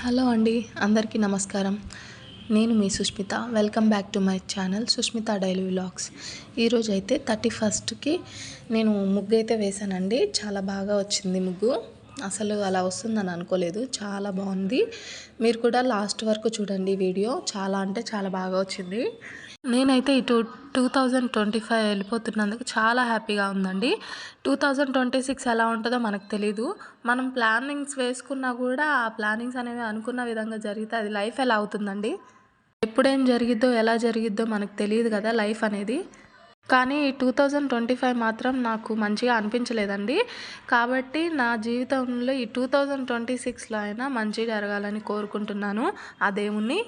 Hello అండి, అందరికీ నమస్కారం. నేను మీ Sushmita. Welcome back to my channel Sushmita daily vlogs. ఈరోజు అయితే 31కి నేను ముగ్గు అయితే వేశానండి. చాలా బాగా వచ్చింది ముగ్గు. అసలు అలా వస్తుందని అనుకోలేదు. చాలా బాగుంది. మీరు కూడా లాస్ట్ వరకు చూడండి వీడియో. చాలా అంటే చాలా బాగా వచ్చింది. నేనైతే ఈ 2025 వెళ్ళిపోతున్నందుకు చాలా హ్యాపీగా ఉందండి. 2026 ఎలా ఉంటుందో మనకు తెలీదు. మనం ప్లానింగ్స్ వేసుకున్నా కూడా ఆ ప్లానింగ్స్ అనేవి అనుకున్న విధంగా జరిగితే అది లైఫ్ ఎలా అవుతుందండి? ఎప్పుడేం జరిగిద్దో ఎలా జరిగిద్దో మనకు తెలియదు కదా లైఫ్ అనేది. కానీ 2025 మాత్రం నాకు మంచిగా అనిపించలేదండి. కాబట్టి నా జీవితంలో ఈ 2026లో అయినా మంచి జరగాలని కోరుకుంటున్నాను ఆ దేవుణ్ణి.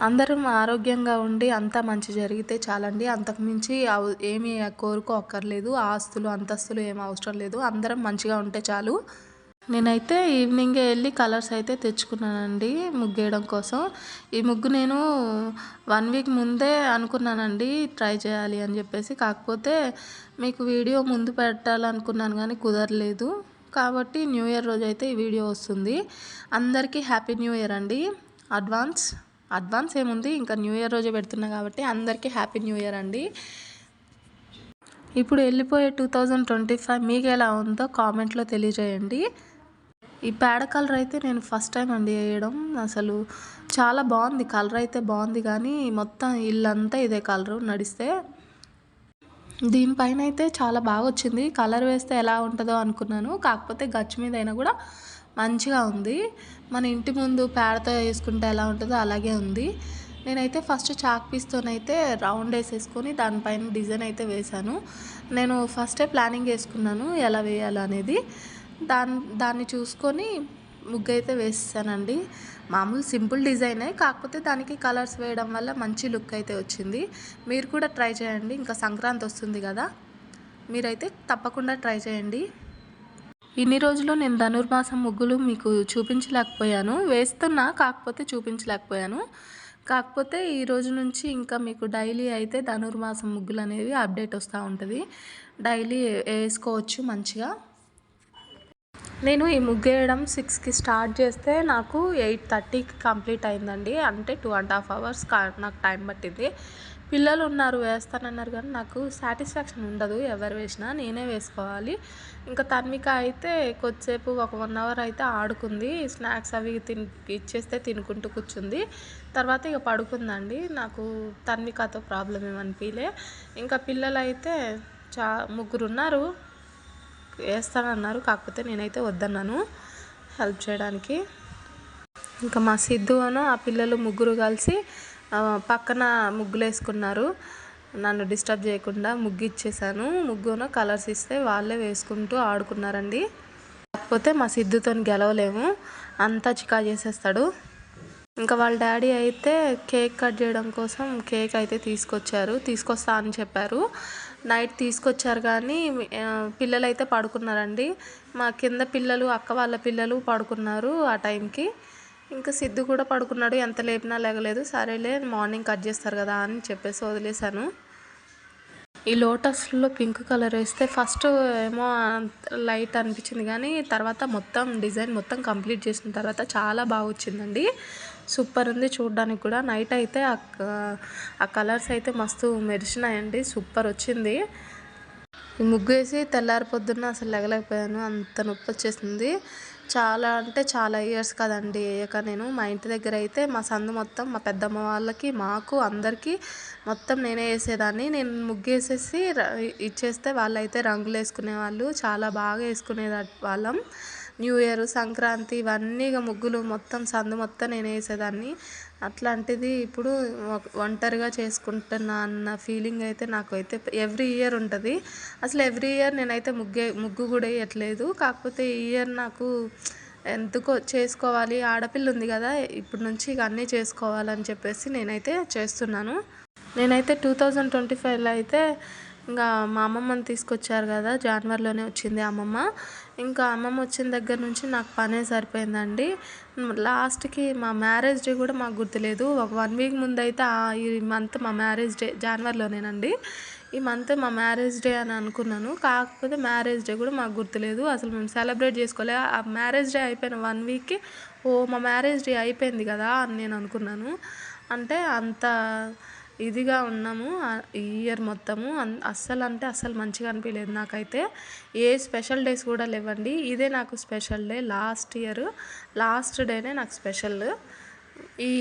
అందరం ఆరోగ్యంగా ఉండి అంతా మంచి జరిగితే చాలండి. అంతకుమించి ఏమీ కోరుకోక్కర్లేదు. ఆస్తులు అంతస్తులు ఏం అవసరం లేదు. అందరం మంచిగా ఉంటే చాలు. నేనైతే ఈవినింగే వెళ్ళి కలర్స్ అయితే తెచ్చుకున్నానండి ముగ్గేయడం కోసం. ఈ ముగ్గు నేను 1 వీక్ ముందే అనుకున్నానండి ట్రై చేయాలి అని చెప్పేసి. కాకపోతే మీకు వీడియో ముందు పెట్టాలనుకున్నాను కానీ కుదరలేదు. కాబట్టి న్యూ ఇయర్ రోజు అయితే ఈ వీడియో వస్తుంది. అందరికీ హ్యాపీ న్యూ ఇయర్ అండి. అడ్వాన్స్ ఏముంది, ఇంకా న్యూ ఇయర్ రోజే పెడుతున్నా కాబట్టి అందరికీ హ్యాపీ న్యూ ఇయర్ అండి. ఇప్పుడు వెళ్ళిపోయే 2025 మీకు ఎలా ఉందో కామెంట్లో తెలియజేయండి. ఈ పేడ కలర్ అయితే నేను ఫస్ట్ టైం అండి వేయడం. అసలు చాలా బాగుంది. కలర్ అయితే బాగుంది కానీ మొత్తం ఇల్లంతా ఇదే కలరు నడిస్తే. దీనిపైన అయితే చాలా బాగా వచ్చింది. కలర్ వేస్తే ఎలా ఉంటుందో అనుకున్నాను. కాకపోతే గచ్చు మీద అయినా కూడా మంచిగా ఉంది. మన ఇంటి ముందు పేడతో వేసుకుంటే ఎలా ఉంటుందో అలాగే ఉంది. నేనైతే ఫస్ట్ చాక్ పీస్తోనైతే రౌండ్ వేసేసుకొని దానిపైన డిజైన్ అయితే వేశాను. నేను ఫస్టే ప్లానింగ్ వేసుకున్నాను ఎలా వేయాలనేది. దాన్ని చూసుకొని ముగ్గు అయితే వేసానండి. మామూలు సింపుల్ డిజైనే, కాకపోతే దానికి కలర్స్ వేయడం వల్ల మంచి లుక్ అయితే వచ్చింది. మీరు కూడా ట్రై చేయండి. ఇంకా సంక్రాంతి వస్తుంది కదా, మీరైతే తప్పకుండా ట్రై చేయండి. ఇన్ని రోజులు నేను ధనుర్మాసం ముగ్గులు మీకు చూపించలేకపోయాను. వేస్తున్నా, కాకపోతే చూపించలేకపోయాను. కాకపోతే ఈ రోజు నుంచి ఇంకా మీకు డైలీ అయితే ధనుర్మాసం ముగ్గులు అనేవి అప్డేట్ వస్తూ ఉంటుంది. డైలీ వేసుకోవచ్చు మంచిగా. నేను ఈ ముగ్గు వేయడం 6కి స్టార్ట్ చేస్తే నాకు 8:30కి కంప్లీట్ అయిందండి. అంటే 2.5 hours నాకు టైం పట్టింది. పిల్లలు ఉన్నారు, వేస్తానన్నారు కానీ నాకు సాటిస్ఫాక్షన్ ఉండదు. ఎవరు వేసినా నేనే వేసుకోవాలి. ఇంకా తన్విక అయితే కొద్దిసేపు ఒక 1 hour అయితే ఆడుకుంది. స్నాక్స్ అవి ఇచ్చేస్తే తినుకుంటూ కూర్చుంది. తర్వాత ఇక పడుకుందండి. నాకు తన్వికతో ప్రాబ్లం ఏమనిపించలే. ఇంకా పిల్లలు అయితే ముగ్గురు ఉన్నారు, వేస్తానన్నారు. కాకపోతే నేనైతే వద్దన్నాను హెల్ప్ చేయడానికి. ఇంకా మా సిద్ధును ఆ పిల్లలు ముగ్గురు కలిసి పక్కన ముగ్గులు వేసుకున్నారు. నన్ను డిస్టర్బ్ చేయకుండా ముగ్గు ఇచ్చేసాను. ముగ్గున కలర్స్ ఇస్తే వాళ్ళే వేసుకుంటూ ఆడుకున్నారండి. కాకపోతే మా సిద్ధుతో గెలవలేము, అంతా చికా చేసేస్తాడు. ఇంకా వాళ్ళ డాడీ అయితే కేక్ కట్ చేయడం కోసం కేక్ అయితే తీసుకొస్తా అని చెప్పారు. నైట్ తీసుకొచ్చారు కానీ పిల్లలు అయితే పడుకున్నారండి. మా కింద పిల్లలు, అక్క వాళ్ళ పిల్లలు పడుకున్నారు ఆ టైంకి. ఇంకా సిద్ధు కూడా పడుకున్నాడు. ఎంత లేపినా లేగలేదు. సరేలే మార్నింగ్ కట్ చేస్తారు కదా అని చెప్పేసి వదిలేశాను. ఈ లోటస్లో పింక్ కలర్ వేస్తే ఫస్ట్ ఏమో లైట్ అనిపించింది కానీ తర్వాత మొత్తం డిజైన్ మొత్తం కంప్లీట్ చేసిన తర్వాత చాలా బాగా వచ్చిందండి. సూపర్ ఉంది చూడడానికి కూడా. నైట్ అయితే ఆ కలర్స్ అయితే మస్తు మెరిసినాయండి. సూపర్ వచ్చింది. ఈ ముగ్గు వేసి తెల్లారి పొద్దున్న అసలు లెగలేకపోయాను, అంత నొప్పి వచ్చేసింది. చాలా అంటే చాలా ఇయర్స్ కదండి వేయక నేను. మా ఇంటి దగ్గర అయితే మా సందు మొత్తం మా పెద్దమ్మ వాళ్ళకి, మాకు అందరికీ మొత్తం నేనే వేసేదాన్ని. నేను ముగ్గు వేసేసి ఇచ్చేస్తే వాళ్ళైతే రంగులు వేసుకునేవాళ్ళు. చాలా బాగా వేసుకునే వాళ్ళం. న్యూ ఇయర్, సంక్రాంతి ఇవన్నీ ఇక ముగ్గులు మొత్తం సందు మొత్తం నేనే వేసేదాన్ని. అట్లాంటిది ఇప్పుడు ఒంటరిగా చేసుకుంటున్నా అన్న ఫీలింగ్ అయితే నాకు అయితే ఎవ్రీ ఇయర్ ఉంటుంది. అసలు ఎవ్రీ ఇయర్ నేనైతే ముగ్గు కూడా వేయట్లేదు. కాకపోతే ఈ ఇయర్ నాకు ఎందుకో చేసుకోవాలి, ఆడపిల్ల ఉంది కదా ఇప్పటి నుంచి ఇక అన్నీ చేసుకోవాలని చెప్పేసి నేనైతే చేస్తున్నాను. నేనైతే 2025లో అయితే ఇంకా మా అమ్మమ్మని తీసుకొచ్చారు కదా, జనవరిలోనే వచ్చింది అమ్మమ్మ. ఇంకా అమ్మమ్మ వచ్చిన దగ్గర నుంచి నాకు పనే సరిపోయిందండి. లాస్ట్కి మా మ్యారేజ్ డే కూడా మాకు గుర్తులేదు. ఒక 1 వీక్ ముందు అయితే ఈ మంత్ మా మ్యారేజ్ డే జనవరిలోనేనండి. ఈ మంత్ మా మ్యారేజ్ డే అని అనుకున్నాను. కాకపోతే మ్యారేజ్ డే కూడా మాకు గుర్తులేదు. అసలు మేము సెలబ్రేట్ చేసుకోలే. ఆ మ్యారేజ్ డే అయిపోయిన 1 వీక్కి ఓ మా మ్యారేజ్ డే అయిపోయింది కదా అని నేను అనుకున్నాను. అంటే అంత ఇదిగా ఉన్నాము ఈ ఇయర్ మొత్తము. అస్సలు మంచిగా అనిపించలేదు నాకైతే. ఏ స్పెషల్ డేస్ కూడా లేవండి. ఇదే నాకు special day. Last year last డేనే నాకు స్పెషల్. ఈ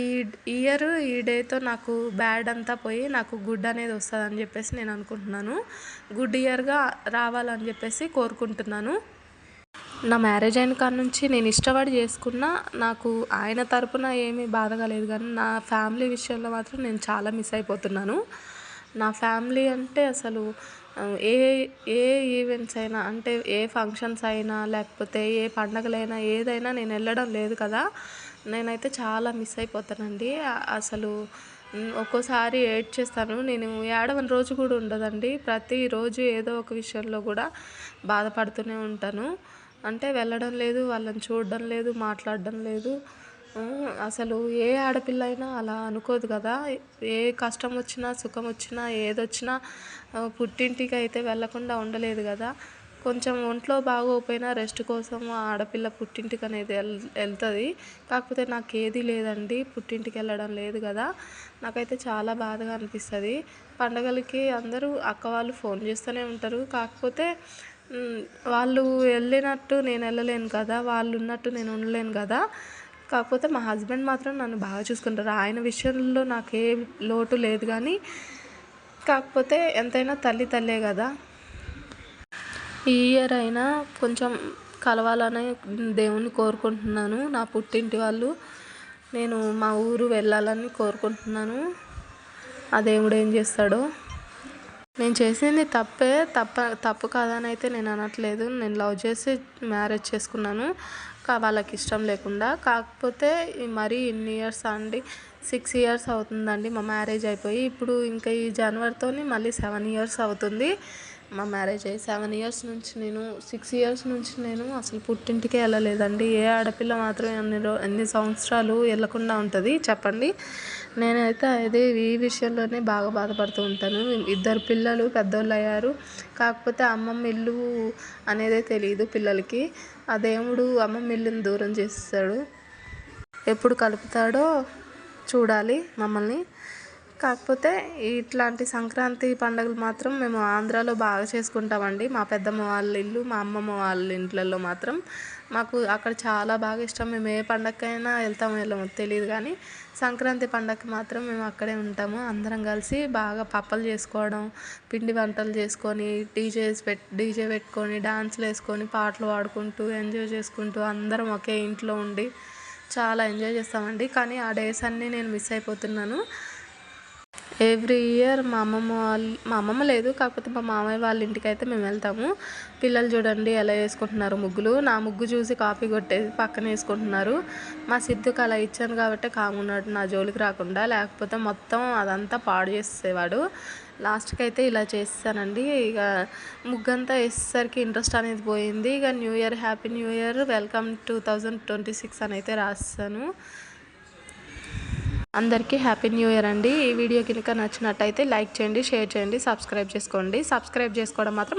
ఇయర్ ఈ డేతో నాకు బ్యాడ్ అంతా పోయి నాకు గుడ్ అనేది వస్తుందని చెప్పేసి నేను అనుకుంటున్నాను. గుడ్ ఇయర్గా రావాలని చెప్పేసి కోరుకుంటున్నాను. నా మ్యారేజ్ అయిన కాడ నుంచి నేను ఇష్టపడి చేసుకున్నా. నాకు ఆయన తరపున ఏమీ బాధగా లేదు, కానీ నా ఫ్యామిలీ విషయంలో మాత్రం నేను చాలా మిస్ అయిపోతున్నాను. నా ఫ్యామిలీ అంటే అసలు ఏ ఏ ఈవెంట్స్ అయినా, అంటే ఏ ఫంక్షన్స్ అయినా, లేకపోతే ఏ పండగలైనా, ఏదైనా నేను వెళ్ళడం లేదు కదా. నేనైతే చాలా మిస్ అయిపోతానండి. అసలు ఒక్కోసారి ఏడ్చేస్తాను. నేను ఏడవని రోజు కూడా ఉండదండి. ప్రతిరోజు ఏదో ఒక విషయంలో కూడా బాధపడుతూనే ఉంటాను. అంటే వెళ్ళడం లేదు, వాళ్ళని చూడడం లేదు, మాట్లాడడం లేదు. అసలు ఏ ఆడపిల్ల అయినా అలా అనుకోదు కదా. ఏ కష్టం వచ్చినా, సుఖం వచ్చినా, ఏదొచ్చినా పుట్టింటికి అయితే వెళ్ళకుండా ఉండలేదు కదా. కొంచెం ఒంట్లో బాగోకపోయినా రెస్ట్ కోసం ఆడపిల్ల పుట్టింటికి అనేది వెళ్తుంది. కాకపోతే నాకు ఏది లేదండి, పుట్టింటికి వెళ్ళడం లేదు కదా. నాకైతే చాలా బాధగా అనిపిస్తుంది. పండగలకి అందరూ అక్క వాళ్ళు ఫోన్ చేస్తూనే ఉంటారు. కాకపోతే వాళ్ళు వెళ్ళినట్టు నేను వెళ్ళలేను కదా, వాళ్ళు ఉన్నట్టు నేను ఉండలేను కదా. కాకపోతే మా హస్బెండ్ మాత్రం నన్ను బాగా చూసుకుంటారు. ఆయన విషయంలో నాకు ఏ లోటు లేదు, కానీ కాకపోతే ఎంతైనా తల్లి తల్లే కదా. ఈ ఇయర్ అయినా కొంచెం కలవాలని దేవుణ్ణి కోరుకుంటున్నాను. నా పుట్టింటి వాళ్ళు, నేను మా ఊరు వెళ్ళాలని కోరుకుంటున్నాను. ఆ దేవుడు ఏం చేస్తాడో. నేను చేసింది తప్పు కాదని అయితే నేను అనట్లేదు. నేను లవ్ చేసి మ్యారేజ్ చేసుకున్నాను, వాళ్ళకి ఇష్టం లేకుండా. కాకపోతే మరీ ఇన్ని ఇయర్స్ అండి, 6 ఇయర్స్ అవుతుందండి మా మ్యారేజ్ అయిపోయి. ఇప్పుడు ఇంకా ఈ జనవరితో మళ్ళీ 7 ఇయర్స్ అవుతుంది మా మ్యారేజ్ అయ్యి. 7 ఇయర్స్ నుంచి 6 ఇయర్స్ నుంచి నేను అసలు పుట్టింటికే వెళ్ళలేదండి. ఏ ఆడపిల్ల మాత్రం ఎన్ని సంవత్సరాలు వెళ్ళకుండా ఉంటుంది చెప్పండి. నేనైతే ఈ విషయంలోనే బాగా బాధపడుతూ ఉంటాను. 2 పిల్లలు పెద్దోళ్ళు అయ్యారు, కాకపోతే అమ్మమ్మ ఇల్లు అనేదే తెలియదు పిల్లలకి. ఆ దేవుడు అమ్మమ్మ ఇల్లుని దూరం చేస్తాడు. ఎప్పుడు కలుపుతాడో చూడాలి మమ్మల్ని. కాకపోతే ఇట్లాంటి సంక్రాంతి పండుగలు మాత్రం మేము ఆంధ్రాలో బాగా చేసుకుంటామండి. మా పెద్దమ్మ వాళ్ళ ఇల్లు, మా అమ్మమ్మ వాళ్ళ ఇంట్లలో మాత్రం మాకు అక్కడ చాలా బాగా ఇష్టం. మేము ఏ పండగకైనా వెళ్ళమో తెలియదు, కానీ సంక్రాంతి పండగకి మాత్రం మేము అక్కడే ఉంటాము. అందరం కలిసి బాగా పప్పలు చేసుకోవడం, పిండి వంటలు చేసుకొని, డీజే పెట్టుకొని, డాన్సులు వేసుకొని, పాటలు పాడుకుంటూ, ఎంజాయ్ చేసుకుంటూ అందరం ఒకే ఇంట్లో ఉండి చాలా ఎంజాయ్ చేస్తామండి. కానీ ఆ డేస్ అన్నీ నేను మిస్ అయిపోతున్నాను. ఎవ్రీ ఇయర్ మా అమ్మమ్మ లేదు, కాకపోతే మా మామయ్య వాళ్ళ ఇంటికి అయితే మేము వెళ్తాము. పిల్లలు చూడండి ఎలా వేసుకుంటున్నారు ముగ్గులు. నా ముగ్గు చూసి కాపీ కొట్టేసి పక్కన వేసుకుంటున్నారు. మా సిద్ధుకు అలా ఇచ్చాను కాబట్టి కామున్నాడు, నా జోలికి రాకుండా. లేకపోతే మొత్తం అదంతా పాడు చేసేవాడు. లాస్ట్కి అయితే ఇలా చేస్తానండి. ఇక ముగ్గంతా వేసేసరికి ఇంట్రెస్ట్ అనేది పోయింది. ఇక new year, happy new year, welcome 2026 అని అయితే రాస్తాను. అందరికీ హ్యాపీ న్యూ ఇయర్ అండి. ఈ వీడియో కనుక నచ్చినట్టయితే లైక్ చేయండి, షేర్ చేయండి, సబ్స్క్రైబ్ చేసుకోండి. సబ్స్క్రైబ్ చేసుకోవడం మాత్రం